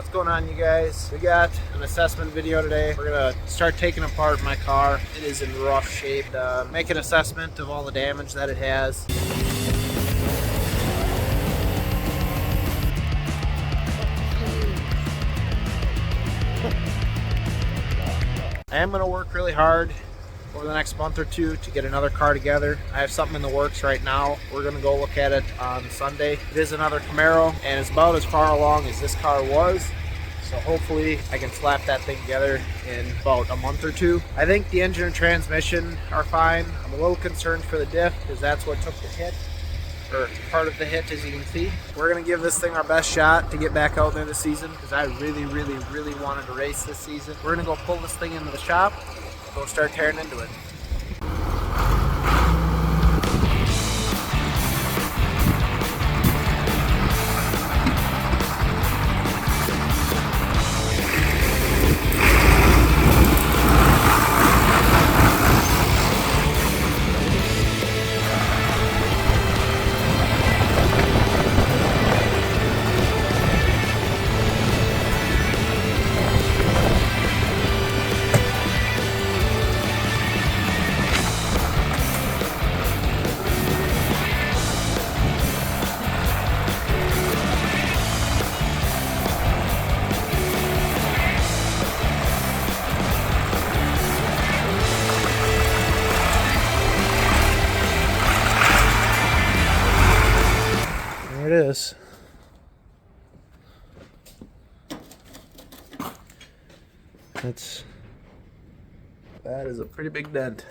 What's going on, you guys? We got an assessment video today. We're gonna start taking apart my car. It is in rough shape. Make an assessment of all the damage that it has. I am gonna work really hard over the next month or two to get another car together. I have something in the works right now. We're gonna go look at it on Sunday. It is another Camaro, and it's about as far along as this car was. So hopefully I can slap that thing together in about a month or two. I think the engine and transmission are fine. I'm a little concerned for the diff because that's what took the hit, or part of the hit, as you can see. We're gonna give this thing our best shot to get back out there this season because I really wanted to race this season. We're gonna go pull this thing into the shop, go start tearing into it. It is. That is a pretty big dent.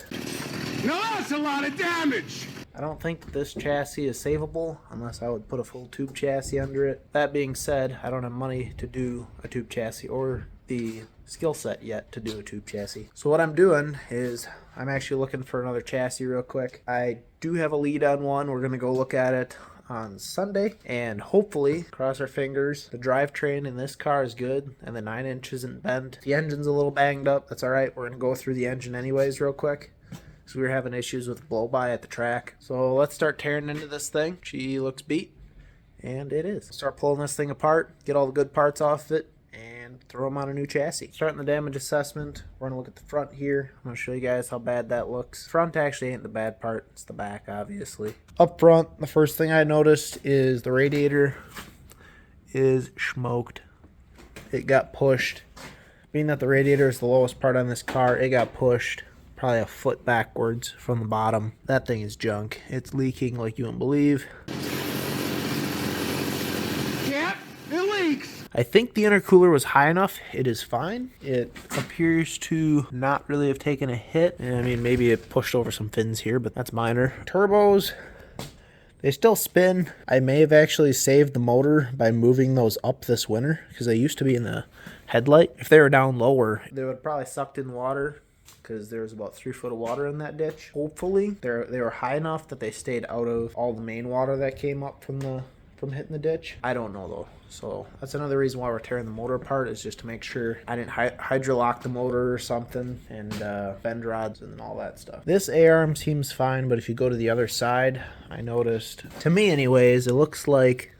Now that's a lot of damage! I don't think that this chassis is savable unless I would put a full tube chassis under it. That being said, I don't have money to do a tube chassis or the skill set yet to do a tube chassis. So what I'm doing is I'm actually looking for another chassis real quick. I do have a lead on one. We're gonna go look at it on Sunday, and hopefully, cross our fingers, the drivetrain in this car is good and the 9-inch isn't bent. The engine's a little banged up. That's all right. We're gonna go through the engine anyways real quick, because we were having issues with blow-by at the track. So let's start tearing into this thing. She looks beat, and it is. Start pulling this thing apart, get all the good parts off of it, and throw them on a new chassis. Starting the damage assessment, we're gonna look at the front here. I'm gonna show you guys how bad that looks. Front actually ain't the bad part, it's the back, obviously. Up front, the first thing I noticed is the radiator is smoked. It got pushed. Being that the radiator is the lowest part on this car, it got pushed probably a foot backwards from the bottom. That thing is junk. It's leaking like you wouldn't believe. Yep, it leaks! I think the intercooler was high enough. It is fine. It appears to not really have taken a hit. I mean, maybe it pushed over some fins here, but that's minor. Turbos, they still spin. I may have actually saved the motor by moving those up this winter because they used to be in the headlight. If they were down lower, they would have probably sucked in water because there was about 3 foot of water in that ditch. Hopefully, they were high enough that they stayed out of all the main water that came up from hitting the ditch. I don't know though. So that's another reason why we're tearing the motor apart, is just to make sure I didn't hydrolock the motor or something, and bend rods and all that stuff. This A-arm seems fine, but if you go to the other side, I noticed, to me anyways, it looks like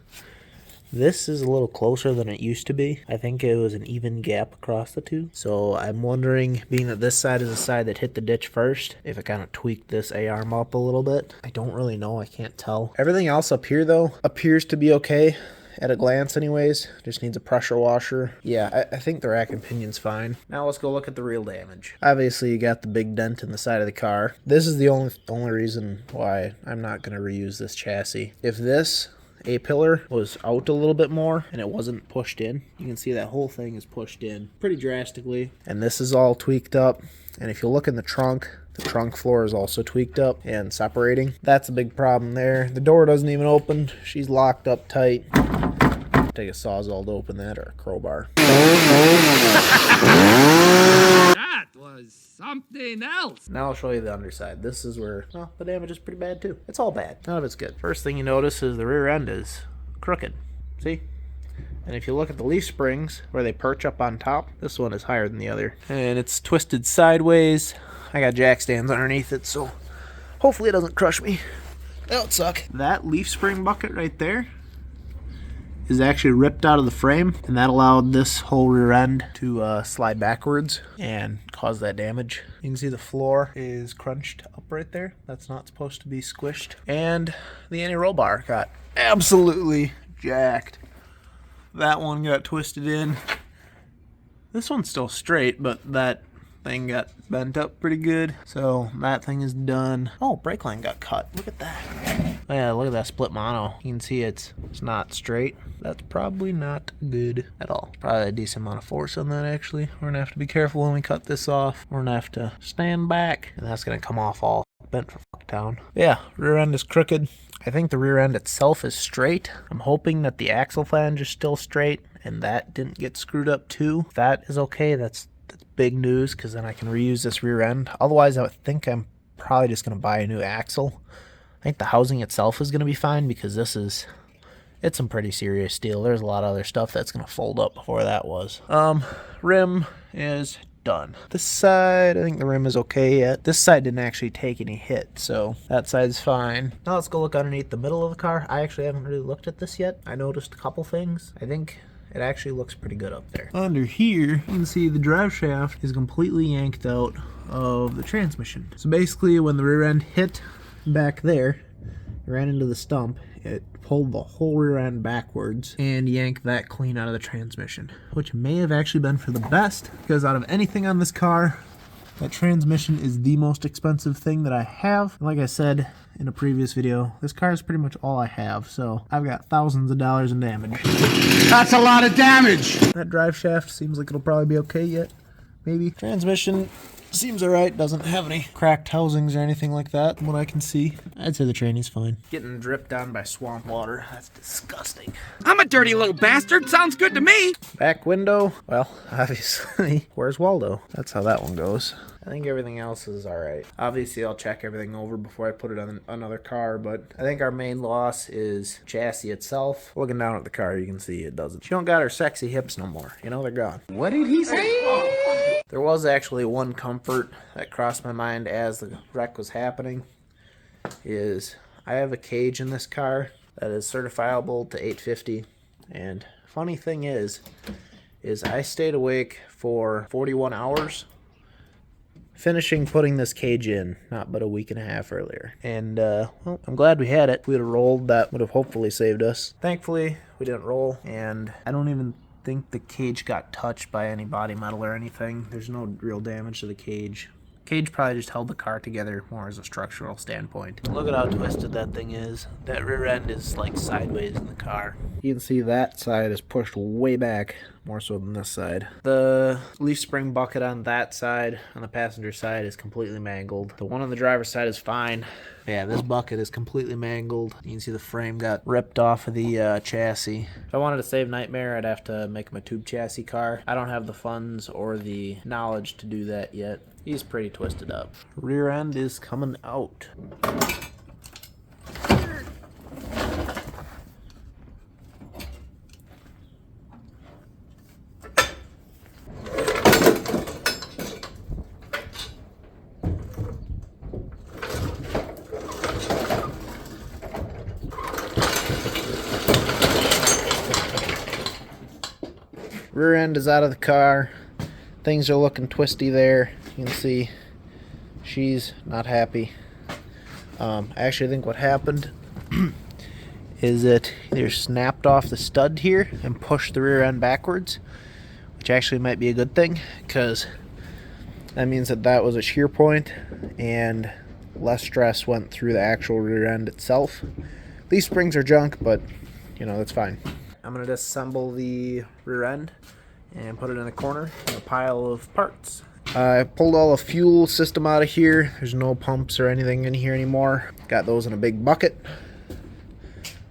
this is a little closer than it used to be. I think it was an even gap across the two. So I'm wondering, being that this side is the side that hit the ditch first, if it kind of tweaked this A-arm up a little bit. I don't really know. I can't tell. Everything else up here, though, appears to be okay. At a glance anyways. Just needs a pressure washer. Yeah, I think the rack and pinion's fine. Now let's go look at the real damage. Obviously you got the big dent in the side of the car. This is the only reason why I'm not going to reuse this chassis. If this A-pillar was out a little bit more and it wasn't pushed in, you can see that whole thing is pushed in pretty drastically. And this is all tweaked up. And if you look in the trunk floor is also tweaked up and separating. That's a big problem there. The door doesn't even open. She's locked up tight. Take a Sawzall to open that, or a crowbar. That was something else. Now I'll show you the underside. This is where, well, the damage is pretty bad too. It's all bad. None of it's good. First thing you notice is the rear end is crooked. See? And if you look at the leaf springs where they perch up on top, this one is higher than the other. And it's twisted sideways. I got jack stands underneath it, so hopefully it doesn't crush me. That would suck. That leaf spring bucket right there is actually ripped out of the frame, and that allowed this whole rear end to slide backwards and cause that damage. You can see the floor is crunched up right there. That's not supposed to be squished. And the anti-roll bar got absolutely jacked. That one got twisted in. This one's still straight, but that thing got bent up pretty good. So that thing is done. Oh, brake line got cut. Look at that. Oh yeah, look at that split mono. You can see it's not straight. That's probably not good at all. Probably a decent amount of force on that, actually. We're gonna have to be careful when we cut this off. We're gonna have to stand back, and that's gonna come off all bent for fucktown. Yeah, rear end is crooked. I think the rear end itself is straight. I'm hoping that the axle flange is still straight and that didn't get screwed up too. If that is okay, that's big news, because then I can reuse this rear end. Otherwise, I would think I'm probably just going to buy a new axle. I think the housing itself is going to be fine, because it's some pretty serious steel. There's a lot of other stuff that's going to fold up before that was. Rim is done. This side, I think the rim is okay yet. This side didn't actually take any hit, so that side's fine. Now let's go look underneath the middle of the car. I actually haven't really looked at this yet. I noticed a couple things. I think it actually looks pretty good up there. Under here, you can see the drive shaft is completely yanked out of the transmission. So basically, when the rear end hit back there, it ran into the stump, it pulled the whole rear end backwards and yanked that clean out of the transmission, which may have actually been for the best, because out of anything on this car, that transmission is the most expensive thing that I have. And like I said in a previous video, this car is pretty much all I have, so I've got thousands of dollars in damage. That's a lot of damage! That drive shaft seems like it'll probably be okay yet. Maybe. Transmission seems alright, doesn't have any cracked housings or anything like that, from what I can see. I'd say the tranny's fine. Getting dripped on by swamp water, that's disgusting. I'm a dirty little bastard, sounds good to me! Back window, well, obviously, where's Waldo? That's how that one goes. I think everything else is alright. Obviously, I'll check everything over before I put it on another car, but I think our main loss is chassis itself. Looking down at the car, you can see it doesn't. She don't got her sexy hips no more. You know, they're gone. What did he say? There was actually one comfort that crossed my mind as the wreck was happening, is I have a cage in this car that is certifiable to 850, and funny thing is I stayed awake for 41 hours finishing putting this cage in, not but a week and a half earlier. And, well, I'm glad we had it. If we would have rolled, that would have hopefully saved us. Thankfully, we didn't roll, and I don't even think the cage got touched by any body metal or anything. There's no real damage to the cage. Cage probably just held the car together more as a structural standpoint. Look at how twisted that thing is. That rear end is like sideways in the car. You can see that side is pushed way back, more so than this side. The leaf spring bucket on that side, on the passenger side, is completely mangled. The one on the driver's side is fine. Yeah, this bucket is completely mangled. You can see the frame got ripped off of the chassis. If I wanted to save Nightmare, I'd have to make him a tube chassis car. I don't have the funds or the knowledge to do that yet. He's pretty twisted up. Rear end is coming out. Rear end is out of the car. Things are looking twisty there. You can see she's not happy. I actually think what happened is it either snapped off the stud here and pushed the rear end backwards, which actually might be a good thing, because that means that was a shear point and less stress went through the actual rear end itself. These springs are junk, but you know, that's fine. I'm going to disassemble the rear end and put it in a corner in a pile of parts. I pulled all the fuel system out of here. There's no pumps or anything in here anymore. Got those in a big bucket.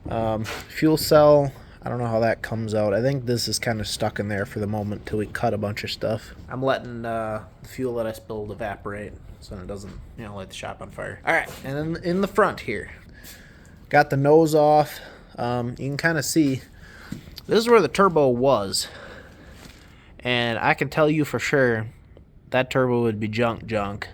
Fuel cell, I don't know how that comes out. I think this is kind of stuck in there for the moment till we cut a bunch of stuff. I'm letting the fuel that I spilled evaporate so it doesn't, you know, light the shop on fire. Alright, and then in the front here, got the nose off. You can kind of see, this is where the turbo was. And I can tell you for sure that turbo would be junk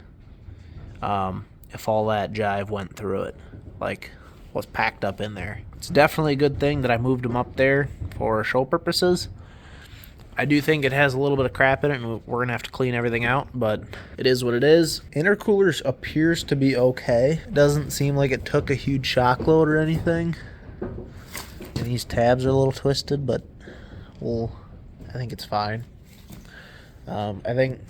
if all that jive went through it. Like, was packed up in there. It's definitely a good thing that I moved them up there for show purposes. I do think it has a little bit of crap in it, and we're going to have to clean everything out, but it is what it is. Intercoolers appears to be okay. It doesn't seem like it took a huge shock load or anything. And these tabs are a little twisted, but I think it's fine. I think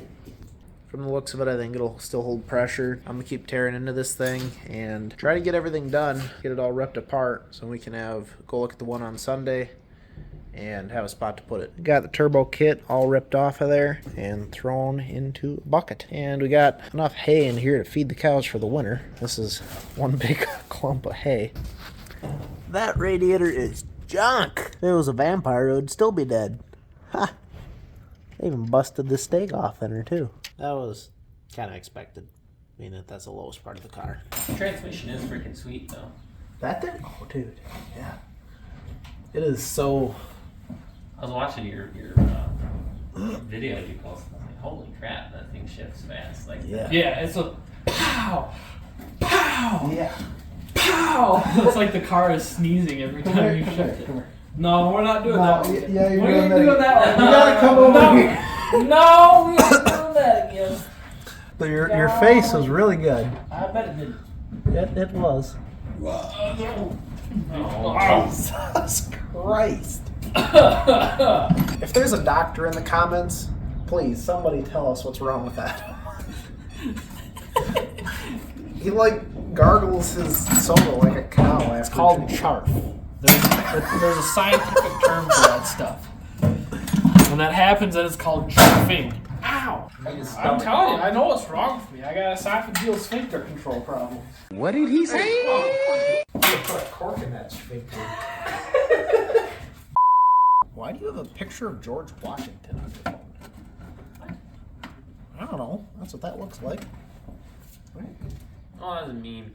from the looks of it, I think it'll still hold pressure. I'm going to keep tearing into this thing and try to get everything done, get it all ripped apart so we can go look at the one on Sunday and have a spot to put it. Got the turbo kit all ripped off of there and thrown into a bucket. And we got enough hay in here to feed the cows for the winter. This is one big clump of hay. That radiator is junk. If it was a vampire, it would still be dead. Ha! They even busted the stake off in her too. That was kind of expected, being that that's the lowest part of the car. The transmission is freaking sweet though. That thing? Oh dude, yeah. It is so... I was watching your video you posted. I was like, holy crap, that thing shifts fast. Like, Yeah, it's a pow, pow, Yeah. pow. It's like the car is sneezing every time you shift it. No, we're not doing that one. Yeah, you're we doing ain't that. doing that one. You gotta come over here. No, we ain't doing that again. So your face was really good. I bet it did. It was. Oh. Jesus Christ. If there's a doctor in the comments, please, somebody tell us what's wrong with that. He like gargles his soda like a cow after. It's called charf. There's a scientific term for that stuff. When that happens, then it's called charfing. Ow! I'm telling you, I know what's wrong with me. I got esophageal sphincter control problem. What did he say? Put a cork in that sphincter. Why do you have a picture of George Washington on your phone? I don't know. That's what that looks like. oh, that was mean.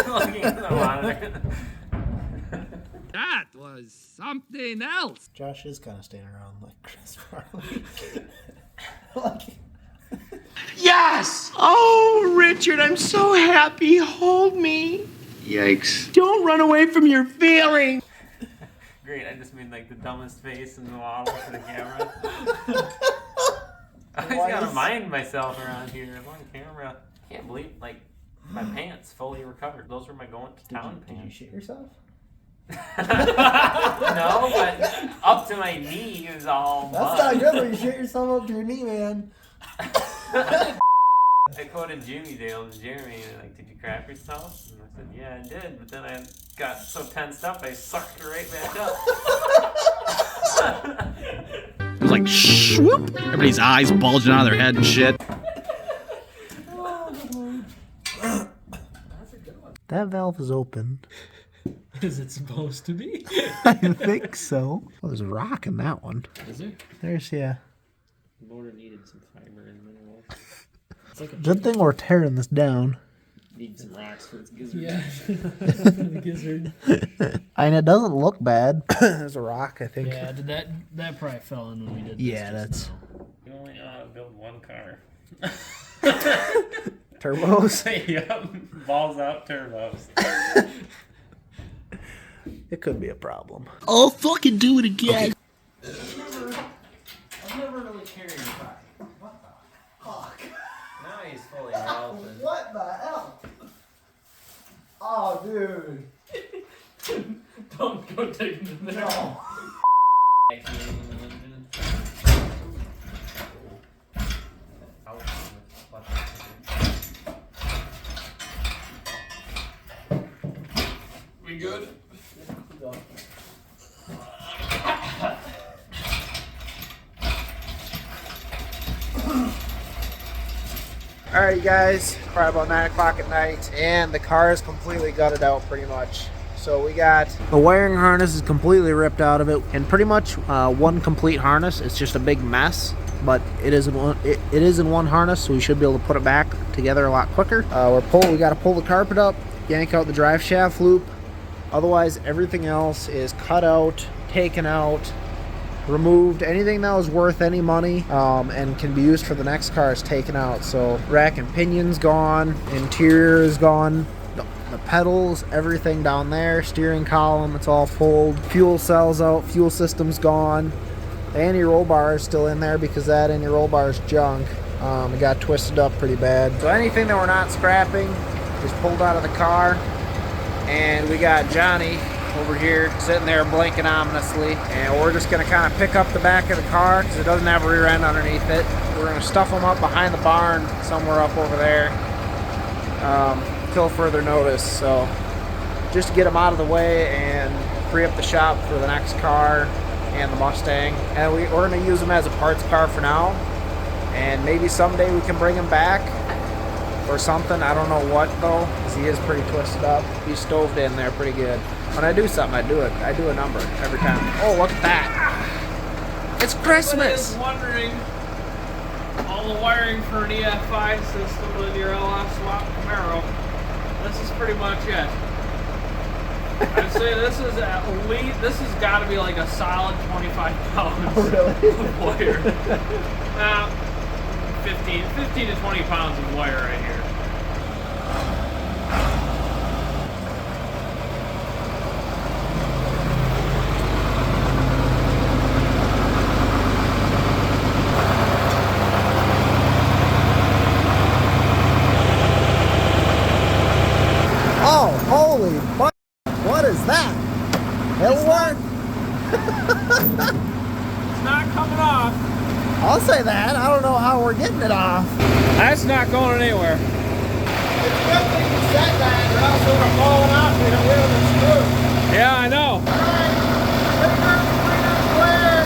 Looking at the monitor. That was something else. Josh is kind of standing around like Chris Farley. Like, Yes! Oh, Richard, I'm so happy. Hold me. Yikes. Don't run away from your feelings. Great, I just made like the dumbest face in the model for the camera. I always gotta mind myself around here. I'm on camera. Can't believe, like, my pants fully recovered. Those were my going to town did you pants. shit yourself? No, but up to my knee is all That's mud. not good when you shit yourself up to your knee, man. I quoted Jimmy Dale to Jeremy and like, did you crap yourself? And I said, yeah, I did. But then I got so tensed up, I sucked it right back up. It was like, swoop. Everybody's eyes bulging out of their head and shit. That valve is open. Is it supposed to be? I think so. Well, there's a rock in that one. Is it? There's, yeah. The motor needed some fiber and mineral. It's like a Good thing we're tearing this down. Needs some rocks for its gizzard. yeah. The gizzard. And it doesn't look bad. There's a rock, I think. Yeah, that probably fell in when we did this. Yeah, just that's now. You only know how to build one car. turbos. Yep. Balls out turbos. It could be a problem. I'll fucking do it again. I've never really carried a car. What the fuck? Now he's fully melted. What the hell? Oh, dude. Don't go taking the there. No. We good? Alright, guys, probably about 9 o'clock at night, and the car is completely gutted out pretty much. So we got the wiring harness is completely ripped out of it, and pretty much one complete harness. It's just a big mess, but it is in one harness, so we should be able to put it back together a lot quicker. We got to pull the carpet up, yank out the drive shaft loop. Otherwise, everything else is cut out, taken out. removed. Anything that was worth any money and can be used for the next car is taken out. So rack and pinion's gone, interior is gone, the pedals, everything down there, steering column, it's all pulled. Fuel cells out, fuel system's gone. The anti-roll bar is still in there because that anti-roll bar is junk. It got twisted up pretty bad. So anything that we're not scrapping is pulled out of the car. And we got Johnny over here sitting there blinking ominously, and we're just gonna kind of pick up the back of the car because it doesn't have a rear end underneath it. We're gonna stuff them up behind the barn somewhere up over there till further notice. So just to get them out of the way and free up the shop for the next car and the Mustang. And we're gonna use them as a parts car for now, and maybe someday we can bring him back or something. I don't know what though, because he is pretty twisted up. He's stoved in there pretty good. When I do something, I do it. I do a number every time. Oh, look at that! It's Christmas. Is wondering all the wiring for an EFI system with your LF swap Camaro. This is pretty much it. I'd say this is at least, this has got to be like a solid 25 pounds of wire. 15 to 20 pounds of wire right here. Oh, holy fuck. What is that? It'll work. It's not coming off. I'll say that. I don't know how we're getting it off. That's not going anywhere. It's a good thing you said that, or else it would have fallen off and it would have been screwed. Yeah, I know. Alright, bring up square.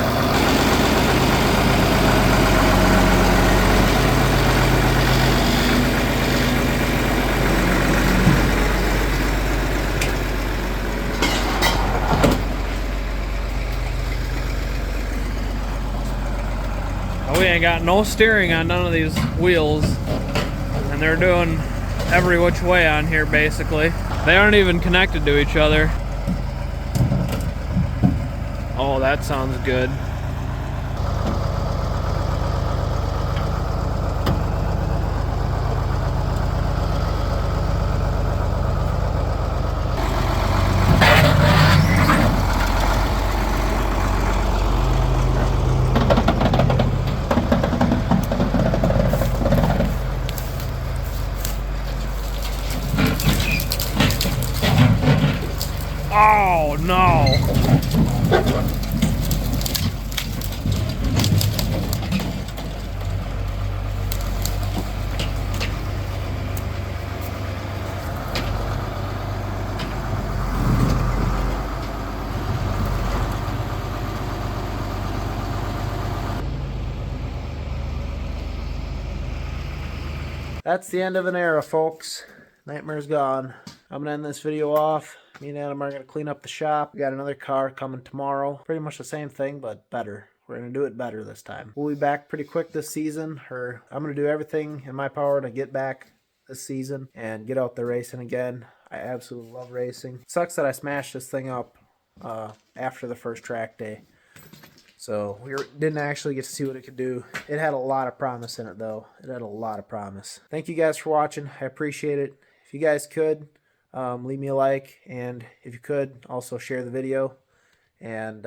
We ain't got no steering on none of these wheels, and they're doing every which way on here basically. They aren't even connected to each other. Oh, that sounds good. Oh no! That's the end of an era, folks. Nightmare's gone. I'm gonna end this video off. Me and Adam are gonna clean up the shop. We got another car coming tomorrow. Pretty much the same thing, but better. We're gonna do it better this time. We'll be back pretty quick this season, or I'm gonna do everything in my power to get back this season and get out there racing again. I absolutely love racing. It sucks that I smashed this thing up after the first track day. So we didn't actually get to see what it could do. It had a lot of promise in it though. It had a lot of promise. Thank you guys for watching. I appreciate it. If you guys could, leave me a like, and if you could, also share the video. And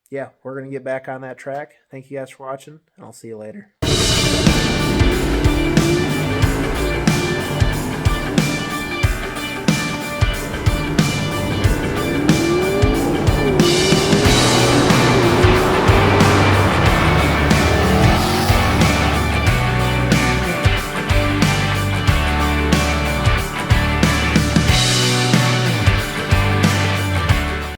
yeah, we're going to get back on that track. Thank you guys for watching, and I'll see you later.